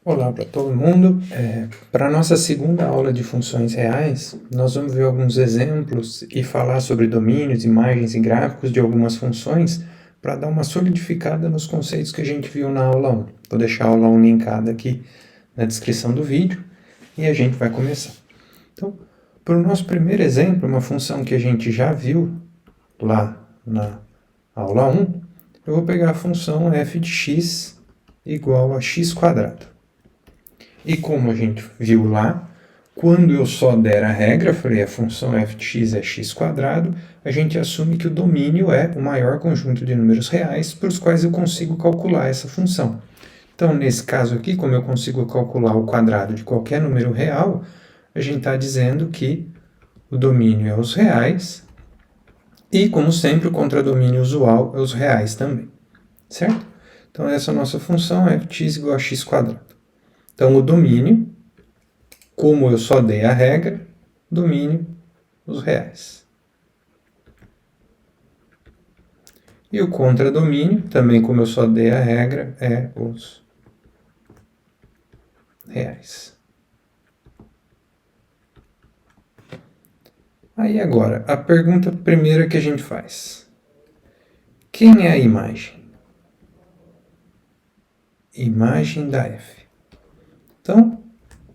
Olá para todo mundo. Para a nossa segunda aula de funções reais, nós vamos ver alguns exemplos e falar sobre domínios, imagens e gráficos de algumas funções para dar uma solidificada nos conceitos que a gente viu na aula 1. Vou deixar a aula 1 linkada aqui na descrição do vídeo e a gente vai começar. Então, para o nosso primeiro exemplo, uma função que a gente já viu lá na aula 1, eu vou pegar a função f de x igual a x². E como a gente viu lá, quando eu só der a regra, falei a função f de x é x², a gente assume que o domínio é o maior conjunto de números reais para os quais eu consigo calcular essa função. Então, nesse caso aqui, como eu consigo calcular o quadrado de qualquer número real, a gente está dizendo que o domínio é os reais e, como sempre, o contradomínio usual é os reais também, certo? Então, essa é a nossa função f de x igual a x². Então, o domínio, como eu só dei a regra, domínio, os reais. E o contradomínio, também como eu só dei a regra, é os reais. Aí agora, a pergunta primeira que a gente faz. Quem é a imagem? Imagem da f. Então,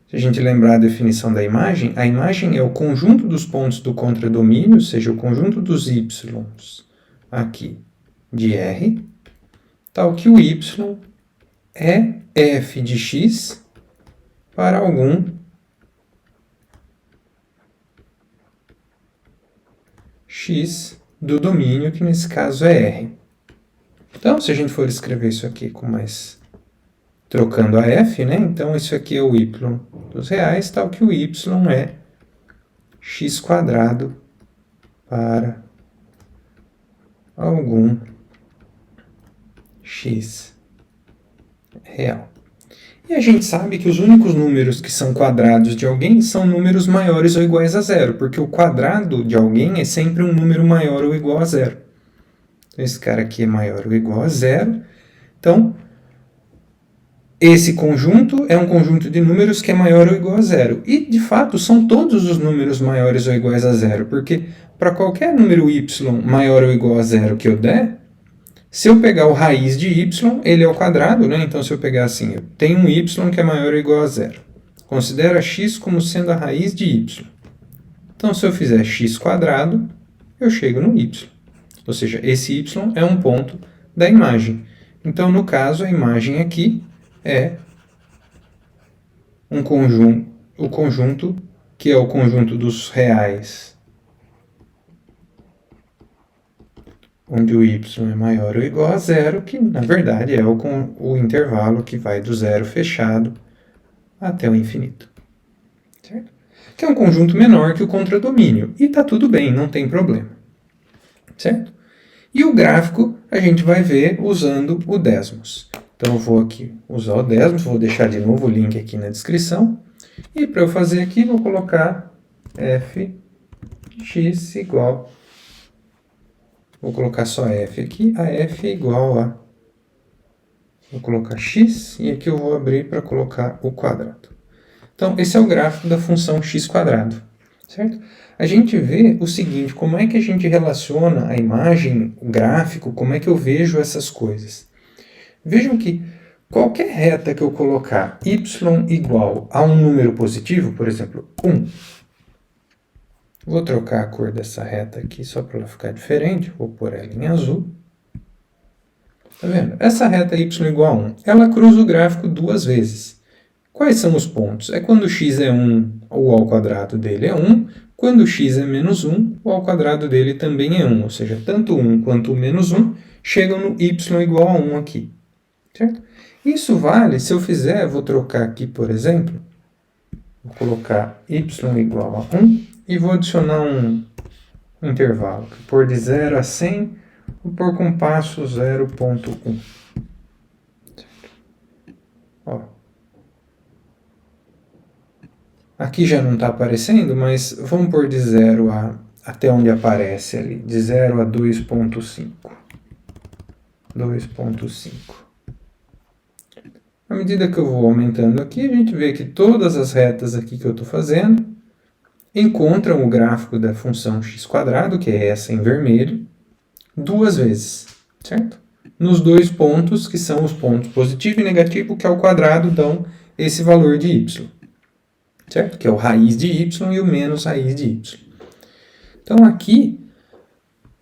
se a gente lembrar a definição da imagem, a imagem é o conjunto dos pontos do contradomínio, ou seja, o conjunto dos y's aqui de R, tal que o y é f de x para algum x do domínio, que nesse caso é R. Então, se a gente for escrever isso aqui com mais... trocando a f, né? Então, isso aqui é o y dos reais, tal que o y é x² para algum x real. E a gente sabe que os únicos números que são quadrados de alguém são números maiores ou iguais a zero, porque o quadrado de alguém é sempre um número maior ou igual a zero. Então, esse cara aqui é maior ou igual a zero. Então, esse conjunto é um conjunto de números que é maior ou igual a zero. E, de fato, são todos os números maiores ou iguais a zero, porque para qualquer número y maior ou igual a zero que eu der, se eu pegar o raiz de y, ele é o quadrado, né? Então, se eu pegar assim, eu tenho um y que é maior ou igual a zero. Considera x como sendo a raiz de y. Então, se eu fizer x², eu chego no y. Ou seja, esse y é um ponto da imagem. Então, no caso, a imagem aqui é um conjunto, o conjunto que é o conjunto dos reais, onde o y é maior ou igual a zero, que na verdade é o intervalo que vai do zero fechado até o infinito. Certo? Que é um conjunto menor que o contradomínio. E está tudo bem, não tem problema. Certo? E o gráfico a gente vai ver usando o Desmos. Então eu vou aqui usar o Desmos, vou deixar de novo o link aqui na descrição. E para eu fazer aqui, vou colocar f de x igual... Vou colocar só f aqui, a f é igual a... Vou colocar x e aqui eu vou abrir para colocar o quadrado. Então, esse é o gráfico da função x², certo? A gente vê o seguinte, como é que a gente relaciona a imagem, o gráfico, como é que eu vejo essas coisas. Vejam que qualquer reta que eu colocar y igual a um número positivo, por exemplo, 1, vou trocar a cor dessa reta aqui só para ela ficar diferente, vou pôr ela em azul. Tá vendo? Essa reta y igual a 1, ela cruza o gráfico duas vezes. Quais são os pontos? É quando x é 1, o ao quadrado dele é 1, quando x é menos 1, o ao quadrado dele também é 1, ou seja, tanto 1 quanto o menos 1 chegam no y igual a 1 aqui. Certo? Isso vale, se eu fizer, vou trocar aqui, por exemplo, vou colocar y igual a 1 e vou adicionar um intervalo, por de 0 a 100, vou pôr com passo 0,1. Ó. Aqui já não está aparecendo, mas vamos pôr de 0 a até onde aparece ali, de 0 a 2,5. 2,5. À medida que eu vou aumentando aqui, a gente vê que todas as retas aqui que eu estou fazendo encontram o gráfico da função x², que é essa em vermelho, duas vezes, certo? Nos dois pontos, que são os pontos positivo e negativo, que ao quadrado dão esse valor de y, certo? Que é o raiz de y e o menos raiz de y. Então aqui,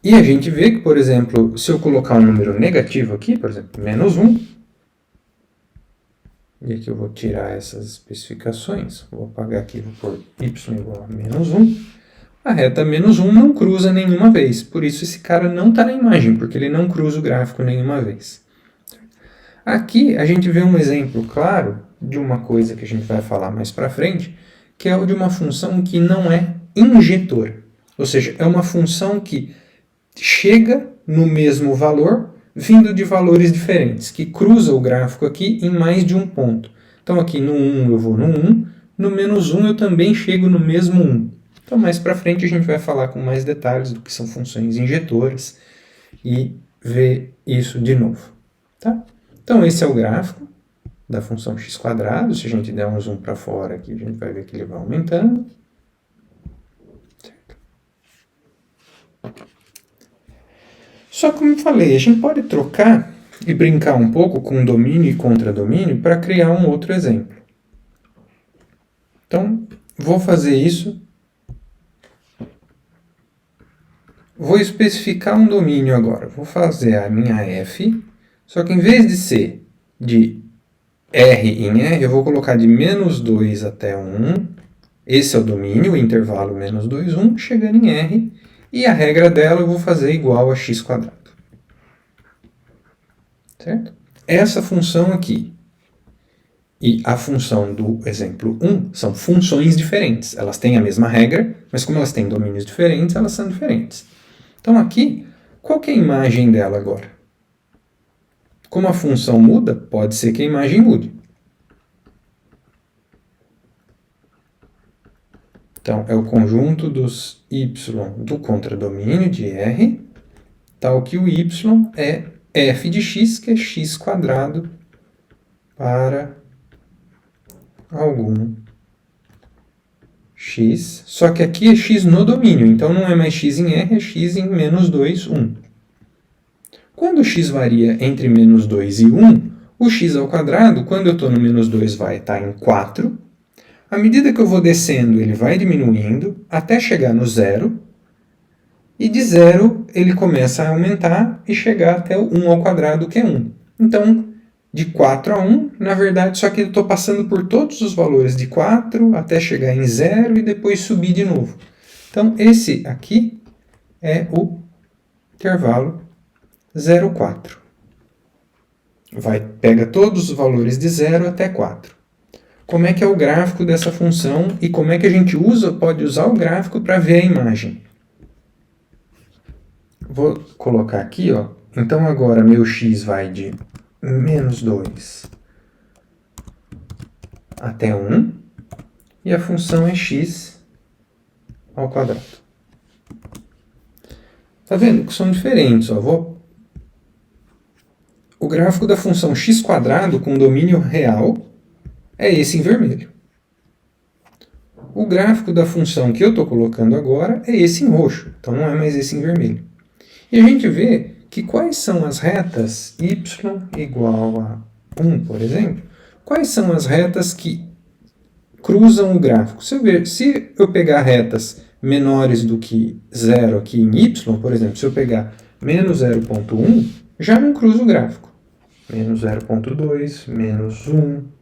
e a gente vê que, por exemplo, se eu colocar um número negativo aqui, por exemplo, menos 1, e aqui eu vou tirar essas especificações, vou apagar aqui, vou pôr y igual a menos 1, a reta menos 1 não cruza nenhuma vez, por isso esse cara não está na imagem, porque ele não cruza o gráfico nenhuma vez. Aqui a gente vê um exemplo claro de uma coisa que a gente vai falar mais para frente, que é o de uma função que não é injetora, ou seja, é uma função que chega no mesmo valor, vindo de valores diferentes, que cruza o gráfico aqui em mais de um ponto. Então aqui no 1 eu vou no 1, no menos 1 eu também chego no mesmo 1. Então mais para frente a gente vai falar com mais detalhes do que são funções injetoras e ver isso de novo. Tá? Então esse é o gráfico da função x², se a gente der um zoom para fora aqui, a gente vai ver que ele vai aumentando. Só que, como eu falei, a gente pode trocar e brincar um pouco com domínio e contradomínio para criar um outro exemplo. Então, vou fazer isso. Vou especificar um domínio agora. Vou fazer a minha f, só que em vez de ser de R em R, eu vou colocar de menos 2 até 1. Esse é o domínio, o intervalo menos 2, 1, chegando em R. E a regra dela eu vou fazer igual a x². Certo? Essa função aqui e a função do exemplo 1 são funções diferentes. Elas têm a mesma regra, mas como elas têm domínios diferentes, elas são diferentes. Então aqui, qual que é a imagem dela agora? Como a função muda, pode ser que a imagem mude. Então, é o conjunto dos y do contradomínio de R, tal que o y é f de x, que é x² para algum x. Só que aqui é x no domínio, então não é mais x em R, é x em menos 2, 1. Quando x varia entre menos 2 e 1, o x², quando eu estou no menos 2, vai estar em 4. À medida que eu vou descendo, ele vai diminuindo até chegar no 0. E de 0, ele começa a aumentar e chegar até o 1², que é 1. Então, de 4 a 1, na verdade, só que eu estou passando por todos os valores de 4 até chegar em 0 e depois subir de novo. Então, esse aqui é o intervalo 0,4. Pega todos os valores de 0 até 4. Como é que é o gráfico dessa função e como é que a gente pode usar o gráfico para ver a imagem? Vou colocar aqui, ó. Então agora meu x vai de menos 2 até 1 e a função é x². Tá vendo que são diferentes, ó. O gráfico da função x² com domínio real é esse em vermelho. O gráfico da função que eu estou colocando agora é esse em roxo, então não é mais esse em vermelho. E a gente vê que quais são as retas y igual a 1, por exemplo, quais são as retas que cruzam o gráfico. Se eu pegar retas menores do que 0 aqui em y, por exemplo, se eu pegar menos 0,1, já não cruza o gráfico. Menos 0,2, menos 1.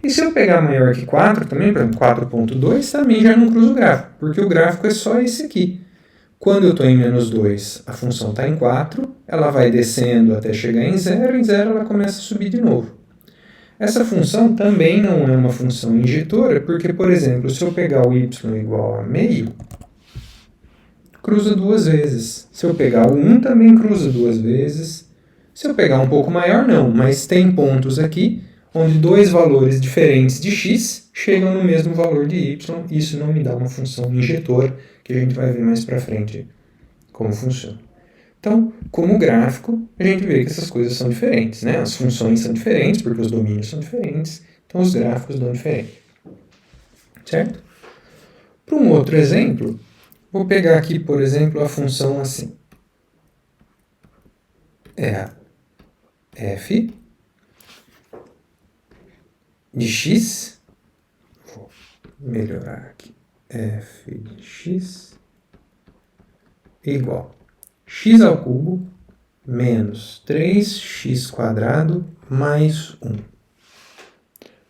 E se eu pegar maior que 4 também, por exemplo, 4,2, também já não cruza o gráfico, porque o gráfico é só esse aqui. Quando eu estou em menos 2, a função está em 4, ela vai descendo até chegar em 0, e em 0 ela começa a subir de novo. Essa função também não é uma função injetora, porque, por exemplo, se eu pegar o y igual a meio, cruza duas vezes. Se eu pegar o 1, também cruza duas vezes. Se eu pegar um pouco maior, não, mas tem pontos aqui onde dois valores diferentes de x chegam no mesmo valor de y. Isso não me dá uma função injetora, que a gente vai ver mais para frente como funciona. Então, como gráfico, a gente vê que essas coisas são diferentes, né? As funções são diferentes, porque os domínios são diferentes, então os gráficos dão diferente. Certo? Para um outro exemplo, vou pegar aqui, por exemplo, a função assim. É a f de x, vou melhorar aqui, f de x igual x ao cubo menos 3x² mais 1.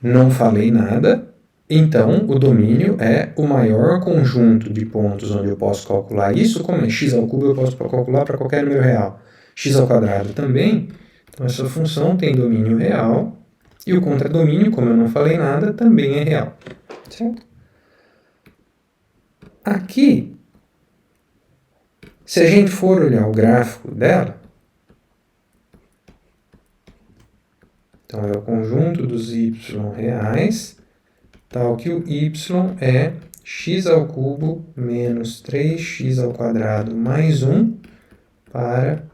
Não falei nada, então o domínio é o maior conjunto de pontos onde eu posso calcular isso. Como é x ao cubo, eu posso calcular para qualquer número real. X ao quadrado também, então essa função tem domínio real, e o contradomínio, como eu não falei nada, também é real. Certo? Aqui, se a gente for olhar o gráfico dela, então é o conjunto dos y reais, tal que o y é x ao cubo menos 3x² mais 1 para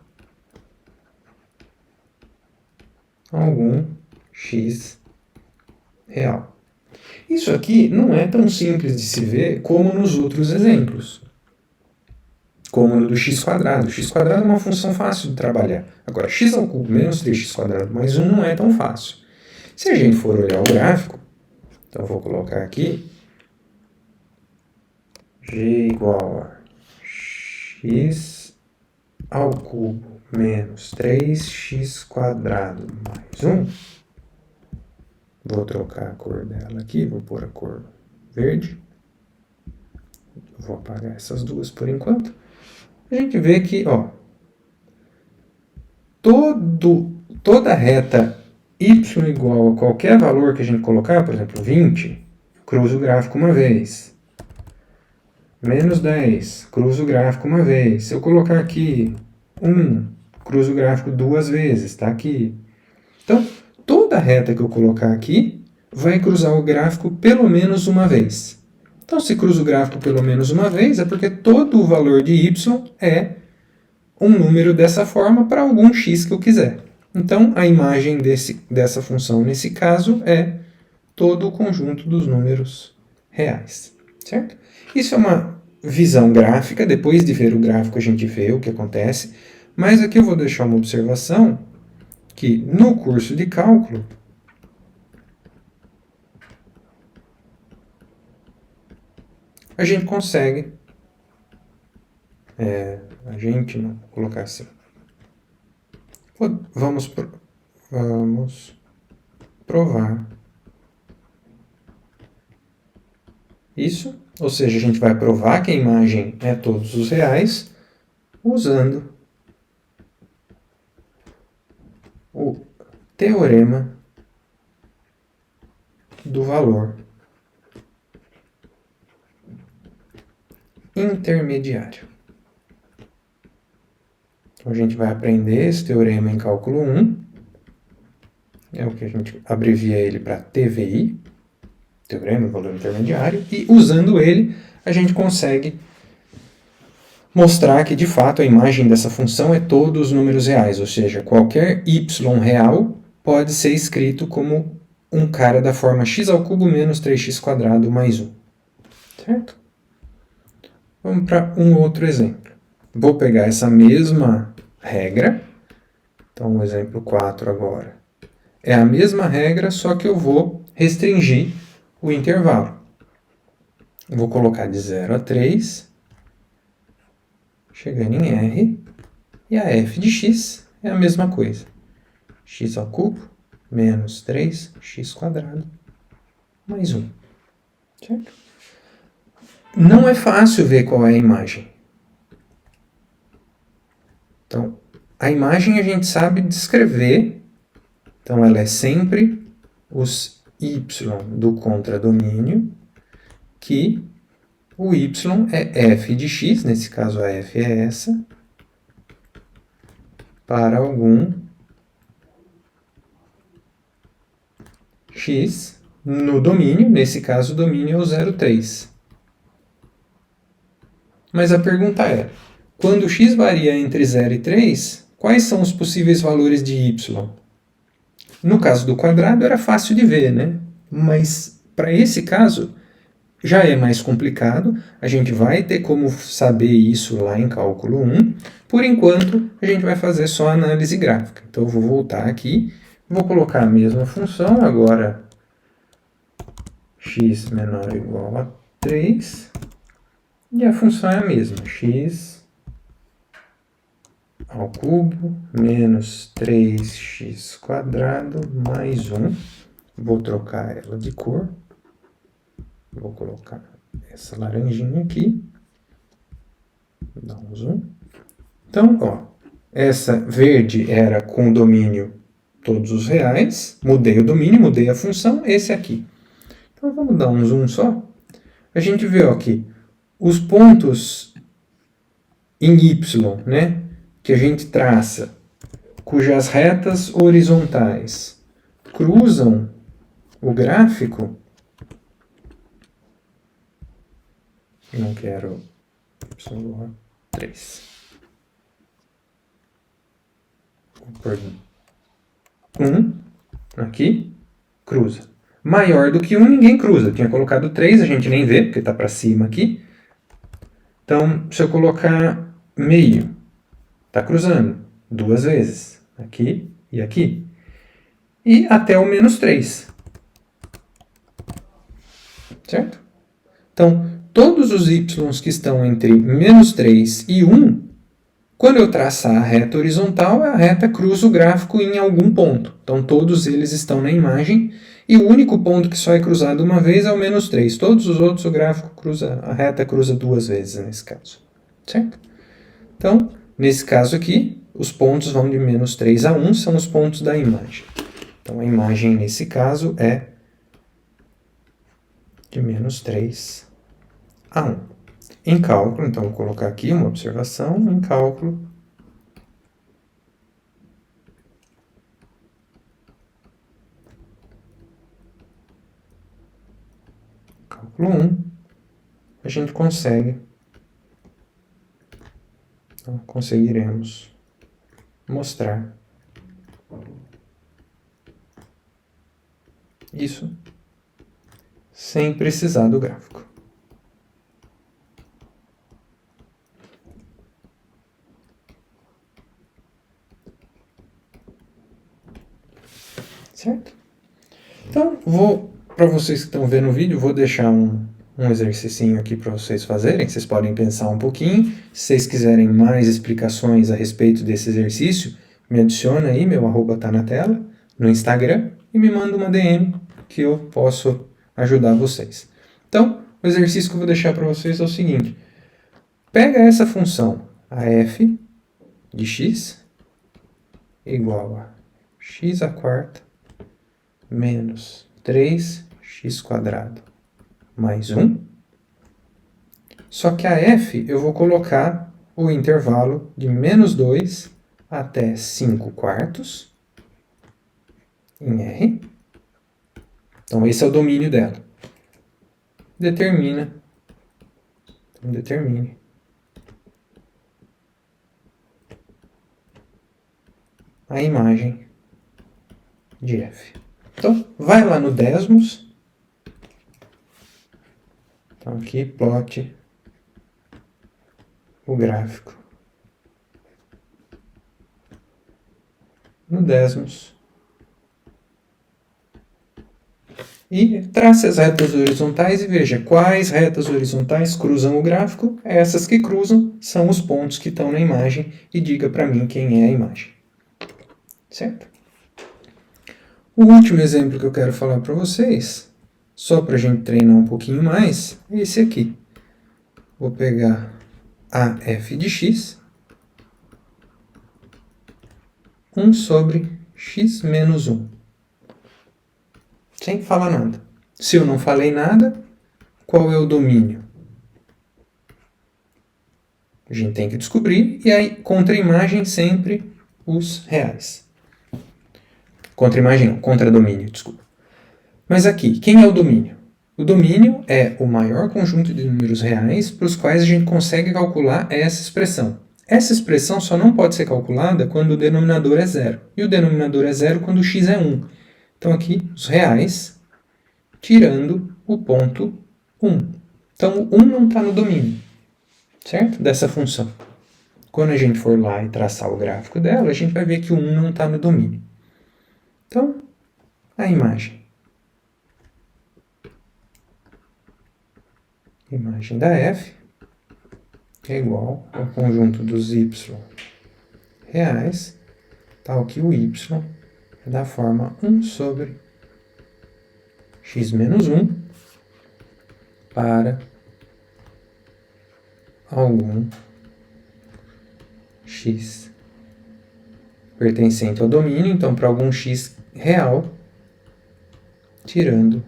algum x real. Isso aqui não é tão simples de se ver como nos outros exemplos, como no do x². O x² é uma função fácil de trabalhar. Agora, x ao cubo menos 3x² mais 1 não é tão fácil. Se a gente for olhar o gráfico, então eu vou colocar aqui g igual a x ao cubo menos 3x² mais 1. Vou trocar a cor dela aqui, vou pôr a cor verde. Vou apagar essas duas por enquanto. A gente vê que, ó, toda reta y igual a qualquer valor que a gente colocar, por exemplo, 20, cruza o gráfico uma vez. Menos 10, cruza o gráfico uma vez. Se eu colocar aqui 1, cruza o gráfico duas vezes, está aqui. Então, toda reta que eu colocar aqui vai cruzar o gráfico pelo menos uma vez. Então, se cruza o gráfico pelo menos uma vez, é porque todo o valor de y é um número dessa forma para algum x que eu quiser. Então, a imagem dessa função, nesse caso, é todo o conjunto dos números reais. Certo? Isso é uma visão gráfica. Depois de ver o gráfico, a gente vê o que acontece. Mas aqui eu vou deixar uma observação que no curso de cálculo, a gente consegue, vou colocar assim, vamos provar isso, ou seja, a gente vai provar que a imagem é todos os reais usando o teorema do valor intermediário. Então, a gente vai aprender esse teorema em cálculo 1, é o que a gente abrevia ele para TVI, teorema do valor intermediário, e usando ele, a gente consegue mostrar que, de fato, a imagem dessa função é todos os números reais, ou seja, qualquer y real pode ser escrito como um cara da forma x ao cubo menos 3x² mais 1. Certo? Vamos para um outro exemplo. Vou pegar essa mesma regra. Então, o exemplo 4 agora. É a mesma regra, só que eu vou restringir o intervalo. Vou colocar de 0 a 3, chegando em R, e a f de x é a mesma coisa. X ao cubo menos 3x² mais 1. Certo? Não é fácil ver qual é a imagem. Então, a imagem a gente sabe descrever. Então, ela é sempre os y do contradomínio, que o y é f de x, nesse caso a f é essa, para algum x no domínio, nesse caso o domínio é o 0,3. Mas a pergunta é, quando x varia entre 0 e 3, quais são os possíveis valores de y? No caso do quadrado era fácil de ver, né? Mas para esse caso já é mais complicado, a gente vai ter como saber isso lá em cálculo 1. Por enquanto, a gente vai fazer só análise gráfica. Então eu vou voltar aqui, vou colocar a mesma função, agora x menor ou igual a 3, e a função é a mesma, x ao cubo menos 3x quadrado mais 1. Vou trocar ela de cor. Vou colocar essa laranjinha aqui. Vou dar um zoom. Então, ó, essa verde era com domínio todos os reais. Mudei o domínio, mudei a função. Esse aqui. Então, vamos dar um zoom só. A gente vê ó, aqui os pontos em Y, né, que a gente traça, cujas retas horizontais cruzam o gráfico. Não quero y3. Vou pôr 1 aqui, cruza. Maior do que 1, ninguém cruza. Eu tinha colocado 3, a gente nem vê, porque está para cima aqui. Então, se eu colocar meio, está cruzando 2 vezes, aqui e aqui. E até o menos 3. Certo? Então, todos os y que estão entre menos 3 e 1, quando eu traçar a reta horizontal, a reta cruza o gráfico em algum ponto. Então, todos eles estão na imagem, e o único ponto que só é cruzado uma vez é o menos 3. Todos os outros, o gráfico cruza, a reta cruza 2 vezes nesse caso. Certo? Então, nesse caso aqui, os pontos vão de menos 3 a 1, são os pontos da imagem. Então, a imagem, nesse caso, é de menos 3 a 1. Em cálculo, então, vou colocar aqui uma observação, em cálculo, cálculo 1, a gente consegue, então, conseguiremos mostrar isso sem precisar do gráfico. Certo? Então, para vocês que estão vendo o vídeo, vou deixar um exercício aqui para vocês fazerem. Vocês podem pensar um pouquinho. Se vocês quiserem mais explicações a respeito desse exercício, me adiciona aí, meu arroba está na tela, no Instagram, e me manda uma DM que eu posso ajudar vocês. Então, o exercício que eu vou deixar para vocês é o seguinte. Pega essa função, a f de x igual a x à quarta menos 3x² mais 1. Só que a f eu vou colocar o intervalo de menos 2 até 5/4 em R. Então, esse é o domínio dela. Determine a imagem de f. Então, vai lá no Desmos. Então, aqui, plot o gráfico no Desmos. E trace as retas horizontais e veja quais retas horizontais cruzam o gráfico. Essas que cruzam são os pontos que estão na imagem e diga para mim quem é a imagem. Certo? O último exemplo que eu quero falar para vocês, só para a gente treinar um pouquinho mais, é esse aqui. Vou pegar a f de x, 1 sobre x menos 1. Sem falar nada. Se eu não falei nada, qual é o domínio? A gente tem que descobrir, e aí contra-imagem sempre os reais. Contra-imagem não, contra-domínio, desculpa. Mas aqui, quem é o domínio? O domínio é o maior conjunto de números reais para os quais a gente consegue calcular essa expressão. essa expressão só não pode ser calculada quando o denominador é 0. E o denominador é 0 quando o x é 1. Então aqui, os reais, tirando o ponto 1. Então o 1 não está no domínio, certo? Dessa função. Quando a gente for lá e traçar o gráfico dela, a gente vai ver que o 1 não está no domínio. Então, a imagem da f é igual ao conjunto dos y reais, tal que o y é da forma 1 sobre x menos 1 para algum x pertencente ao domínio, então para algum x real, tirando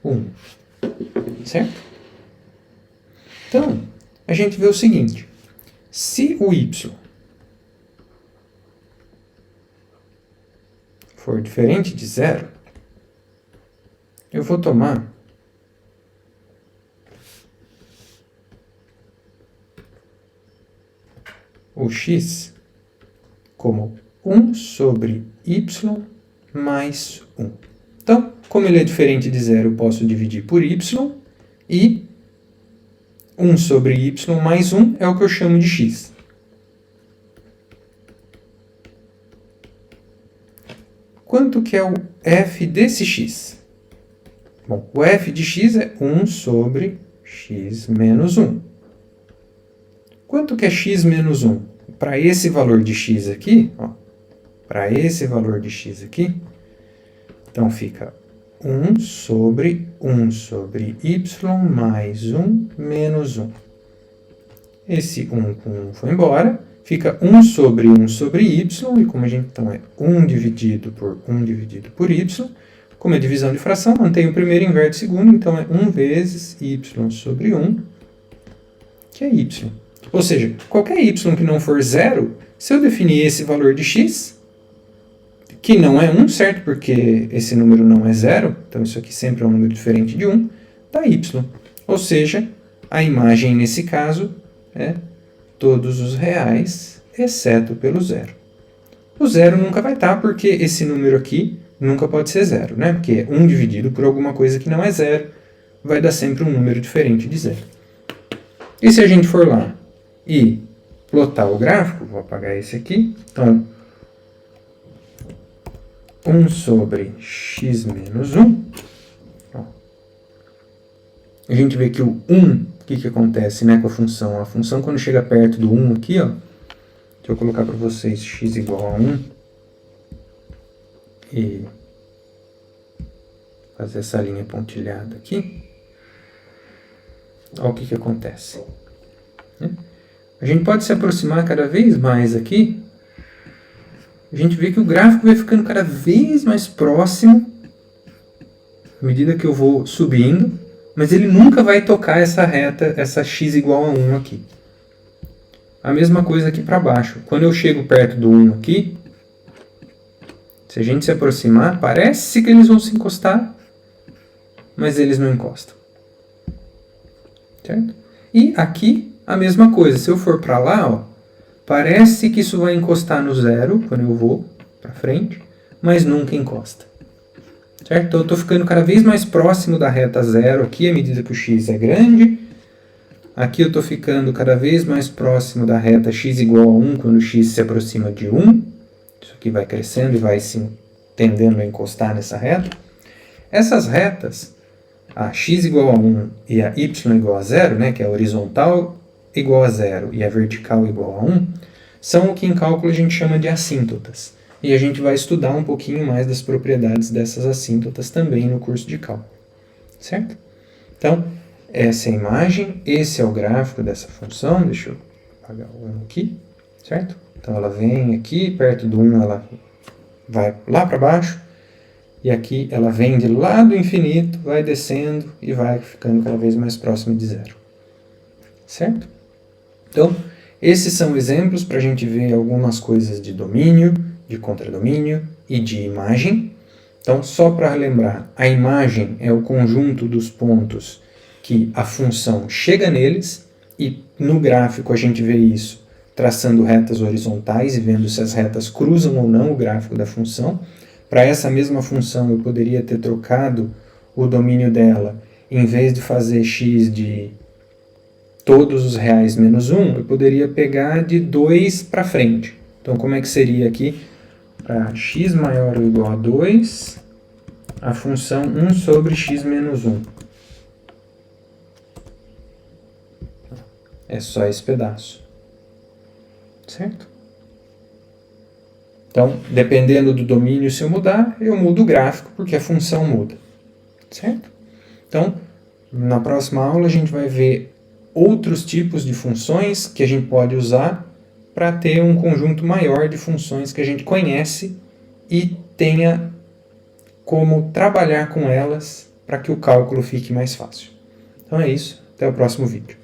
o 1. Certo? Então, a gente vê o seguinte: se o y for diferente de 0, eu vou tomar o x como 1 sobre y mais 1. Então, como ele é diferente de 0, eu posso dividir por y, e 1 sobre y mais 1 é o que eu chamo de x. Quanto que é o f desse x? Bom, o f de x é 1 sobre x menos 1. Quanto que é x menos 1? Para esse valor de x aqui, para esse valor de x aqui, então fica 1 sobre y mais 1 menos 1. Esse 1 com 1 foi embora, fica 1 sobre y, e como a gente então é 1 dividido por y, como é divisão de fração, mantém o primeiro e inverte o segundo, então é 1 vezes y sobre 1, que é y. Ou seja, qualquer y que não for 0, se eu definir esse valor de x, que não é 1, certo? Porque esse número não é 0, então isso aqui sempre é um número diferente de 1, dá y. Ou seja, a imagem nesse caso é todos os reais, exceto pelo 0. O 0 nunca vai estar, porque esse número aqui nunca pode ser 0, né? Porque 1 dividido por alguma coisa que não é 0 vai dar sempre um número diferente de 0. E se a gente for lá e plotar o gráfico, vou apagar esse aqui, então 1 sobre x menos 1, a gente vê que o 1, o que acontece, né, com a função? A função, quando chega perto do 1 aqui, deixa eu colocar para vocês x igual a 1 e fazer essa linha pontilhada aqui. Olha o que acontece. A gente pode se aproximar cada vez mais aqui. A gente vê que o gráfico vai ficando cada vez mais próximo à medida que eu vou subindo, mas ele nunca vai tocar essa reta, essa x igual a 1 aqui. A mesma coisa aqui para baixo. Quando eu chego perto do 1 aqui, se a gente se aproximar, parece que eles vão se encostar, mas eles não encostam. Certo? E aqui, a mesma coisa. Se eu for para lá, parece que isso vai encostar no 0 quando eu vou para frente, mas nunca encosta. Certo? Então eu estou ficando cada vez mais próximo da reta 0 aqui, à medida que o x é grande. Aqui eu estou ficando cada vez mais próximo da reta x igual a 1 quando o x se aproxima de 1. Isso aqui vai crescendo e vai se tendendo a encostar nessa reta. Essas retas, a x igual a 1 e a y igual a 0, né, que é a horizontal igual a 0 e a vertical igual a 1, são o que em cálculo a gente chama de assíntotas. E a gente vai estudar um pouquinho mais das propriedades dessas assíntotas também no curso de cálculo. Certo? Então, essa é a imagem, esse é o gráfico dessa função. Deixa eu apagar o 1 aqui. Certo? Então ela vem aqui, perto do 1 ela vai lá para baixo. E aqui ela vem de lá do infinito, vai descendo e vai ficando cada vez mais próximo de 0. Certo? Então, esses são exemplos para a gente ver algumas coisas de domínio, de contradomínio e de imagem. Então, só para lembrar, a imagem é o conjunto dos pontos que a função chega neles, e no gráfico a gente vê isso traçando retas horizontais e vendo se as retas cruzam ou não o gráfico da função. Para essa mesma função eu poderia ter trocado o domínio dela, em vez de fazer x de todos os reais menos 1, eu poderia pegar de 2 para frente. Então como é que seria aqui? Para x maior ou igual a 2, a função 1 sobre x menos 1. É só esse pedaço. Certo? Então, dependendo do domínio, se eu mudar, eu mudo o gráfico, porque a função muda. Certo? Então, na próxima aula a gente vai ver outros tipos de funções que a gente pode usar para ter um conjunto maior de funções que a gente conhece e tenha como trabalhar com elas para que o cálculo fique mais fácil. Então é isso, até o próximo vídeo.